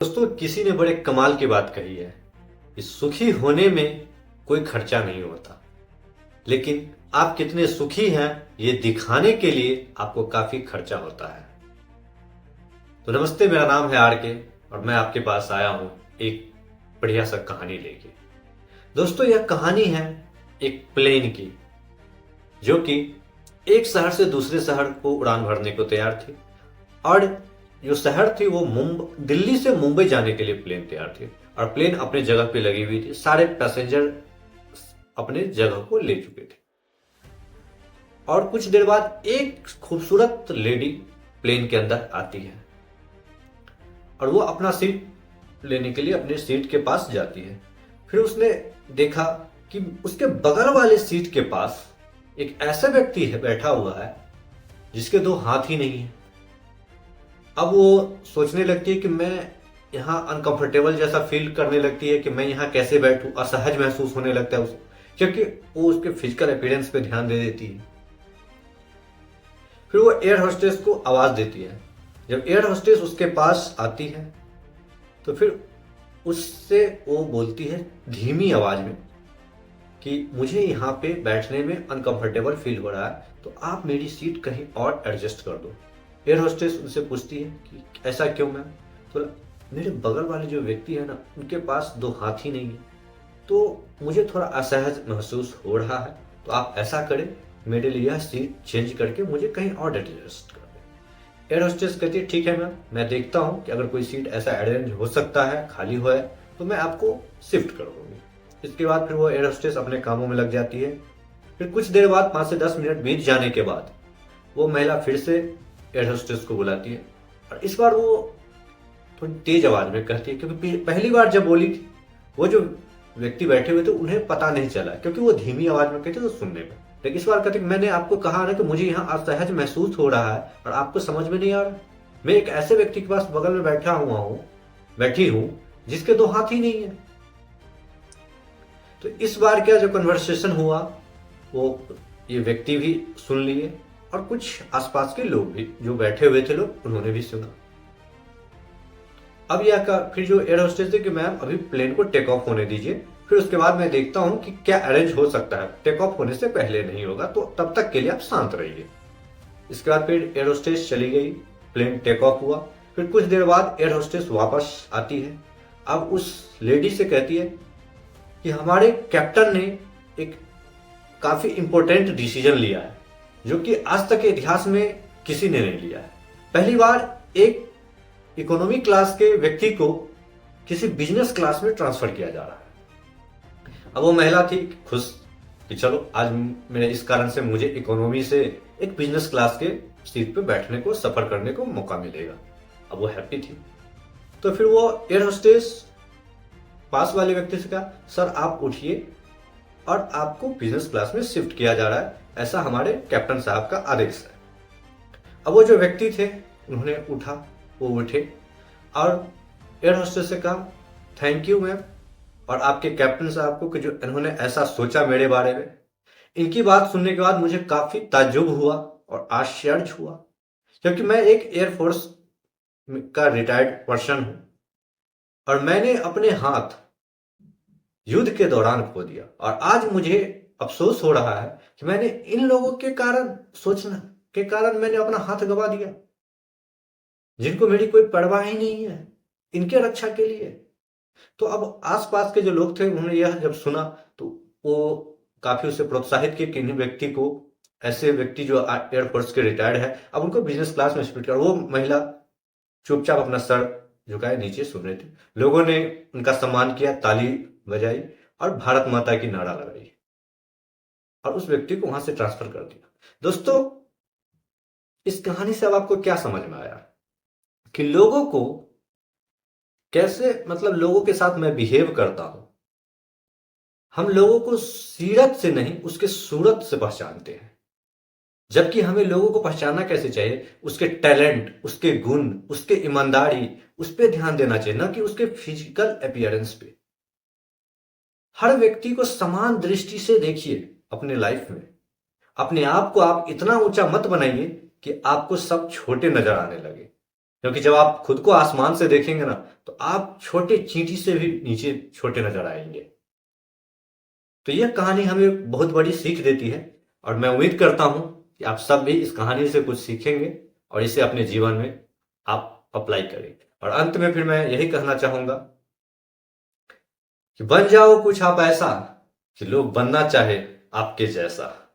दोस्तों, किसी ने बड़े कमाल की बात कही है कि सुखी होने में कोई खर्चा नहीं होता, लेकिन आप कितने सुखी हैं ये दिखाने के लिए आपको काफी खर्चा होता है। तो नमस्ते, मेरा नाम है आर के और मैं आपके पास आया हूं एक बढ़िया सा कहानी लेके। दोस्तों, यह कहानी है एक प्लेन की, जो कि एक शहर से दूसरे शहर को उड़ान भरने को तैयार थी। और जो शहर थी वो दिल्ली से मुंबई जाने के लिए प्लेन तैयार थी। और प्लेन अपने जगह पे लगी हुई थी, सारे पैसेंजर अपने जगह को ले चुके थे। और कुछ देर बाद एक खूबसूरत लेडी प्लेन के अंदर आती है और वो अपना सीट लेने के लिए अपने सीट के पास जाती है। फिर उसने देखा कि उसके बगल वाले सीट के पास एक ऐसा व्यक्ति है बैठा हुआ है जिसके दो हाथ ही नहीं है। अब वो सोचने लगती है कि मैं यहाँ अनकंफर्टेबल जैसा फील करने लगती है कि मैं यहाँ कैसे बैठूं, असहज महसूस होने लगता है उसे, क्योंकि वो उसके फिजिकल अपीयरेंस पे ध्यान दे देती है। फिर वो एयर होस्टेस को आवाज देती है। जब एयर होस्टेस उसके पास आती है तो फिर उससे वो बोलती है धीमी आवाज में कि मुझे यहाँ पे बैठने में अनकंफर्टेबल फील हो रहा है, तो आप मेरी सीट कहीं और एडजस्ट कर दो। एयर होस्टेस उनसे पूछती है कि ऐसा क्यों मैम? तो मेरे बगल वाले जो व्यक्ति है ना, उनके पास दो हाथ ही नहीं है, तो मुझे थोड़ा असहज महसूस हो रहा है, तो आप ऐसा करें, मेरे लिए यह सीट चेंज करके मुझे कहीं और एडजस्ट कर दें। एयर होस्टेस कहती है ठीक है मैम, मैं देखता हूँ कि अगर कोई सीट ऐसा अरेंज हो सकता है, खाली हो है, तो मैं आपको शिफ्ट कर दूंगी। इसके बाद फिर वो एयर होस्टेस अपने कामों में लग जाती है। फिर कुछ देर बाद 5 से 10 मिनट बीत जाने के बाद वो महिला फिर से एयर होस्टेस को बुलाती है और इस बार वो थोड़ी तेज आवाज में कहती है, क्योंकि पहली बार जब बोली थी वो जो व्यक्ति बैठे हुए थे उन्हें पता नहीं चला, क्योंकि वो धीमी आवाज में कहते तो सुनने में। लेकिन इस बार कहते मैंने आपको कहा ना कि मुझे यहाँ असहज महसूस हो रहा है और आपको समझ में नहीं आ रहा। मैं एक ऐसे व्यक्ति के पास बगल में बैठी हूँ जिसके दो हाथ ही नहीं है। तो इस बार क्या जो कन्वर्सेशन हुआ वो ये व्यक्ति भी सुन लिए और कुछ आसपास के लोग भी जो बैठे हुए थे लोग, उन्होंने भी सुना। अब यह फिर जो एयर होस्टेस थे कि मैम अभी प्लेन को टेक ऑफ होने दीजिए, फिर उसके बाद मैं देखता हूं कि क्या अरेंज हो सकता है, टेक ऑफ होने से पहले नहीं होगा, तो तब तक के लिए आप शांत रहिए। इसके बाद फिर एयर होस्टेस चली गई, प्लेन टेक ऑफ हुआ। फिर कुछ देर बाद एयर होस्टेस वापस आती है। अब उस लेडी से कहती है कि हमारे कैप्टन ने एक काफी इंपॉर्टेंट डिसीजन लिया है जो कि आज तक के इतिहास में किसी ने नहीं लिया है। पहली बार एक इकोनॉमी क्लास के व्यक्ति को किसी बिजनेस क्लास में ट्रांसफर किया जा रहा है। अब वो महिला थी खुश कि चलो आज मेरे इस कारण से मुझे इकोनॉमी से एक बिजनेस क्लास के सीट पे बैठने को, सफर करने को मौका मिलेगा। अब वो हैप्पी थी। तो फिर वो एयर होस्टेस पास वाले व्यक्ति से कहा, सर आप उठिए और आपको बिजनेस क्लास में शिफ्ट किया जा रहा है, ऐसा हमारे कैप्टन साहब का आदेश है। अब वो जो व्यक्ति थे उन्होंने उठा, वो उठे और एयर होस्टेस से कहा थैंक यू मैम और आपके कैप्टन साहब को कि जो इन्होंने ऐसा सोचा मेरे बारे में। इनकी बात सुनने के बाद मुझे काफी ताज्जुब हुआ और आश्चर्य हुआ, क्योंकि मैं एक एयरफोर्स का रिटायर्ड पर्सन हूं और मैंने अपने हाथ युद्ध के दौरान खो दिया और आज मुझे अफसोस हो रहा है कि मैंने इन लोगों के कारण, सोचना के कारण मैंने अपना हाथ गंवा दिया, जिनको मेरी कोई परवाह ही नहीं है इनके रक्षा के लिए। तो अब आसपास के जो लोग थे उन्होंने यह जब सुना तो वो काफी उसे प्रोत्साहित किए कि इन व्यक्ति को, ऐसे व्यक्ति जो एयरफोर्स के रिटायर्ड है, अब उनको बिजनेस क्लास में शिफ्ट कर। वो महिला चुपचाप अपना सर झुकाए नीचे सुन रहे थे। लोगों ने उनका सम्मान किया, ताली बजाई और भारत माता की नारा लगाई और उस व्यक्ति को वहां से ट्रांसफर कर दिया। दोस्तों, इस कहानी से अब आपको क्या समझ में आया कि लोगों को कैसे, मतलब लोगों के साथ मैं बिहेव करता हूं, हम लोगों को सीरत से नहीं उसके सूरत से पहचानते हैं। जबकि हमें लोगों को पहचानना कैसे चाहिए? उसके टैलेंट, उसके गुण, उसके ईमानदारी, उस पर ध्यान देना चाहिए, ना कि उसके फिजिकल अपीयरेंस पे। हर व्यक्ति को समान दृष्टि से देखिए अपने लाइफ में। अपने आप को आप इतना ऊंचा मत बनाइए कि आपको सब छोटे नजर आने लगे। क्योंकि जब आप खुद को आसमान से देखेंगे ना, तो आप छोटे चींटी से भी नीचे छोटे नजर आएंगे। तो यह कहानी हमें बहुत बड़ी सीख देती है, और मैं उम्मीद करता हूं कि आप सब भी इस कहानी से कुछ सीखेंगे और इसे अपने जीवन में आप अप्लाई करें। और अंत में फिर मैं यही कहना चाहूंगा कि बन जाओ कुछ आप ऐसा कि लोग बनना चाहे आपके जैसा।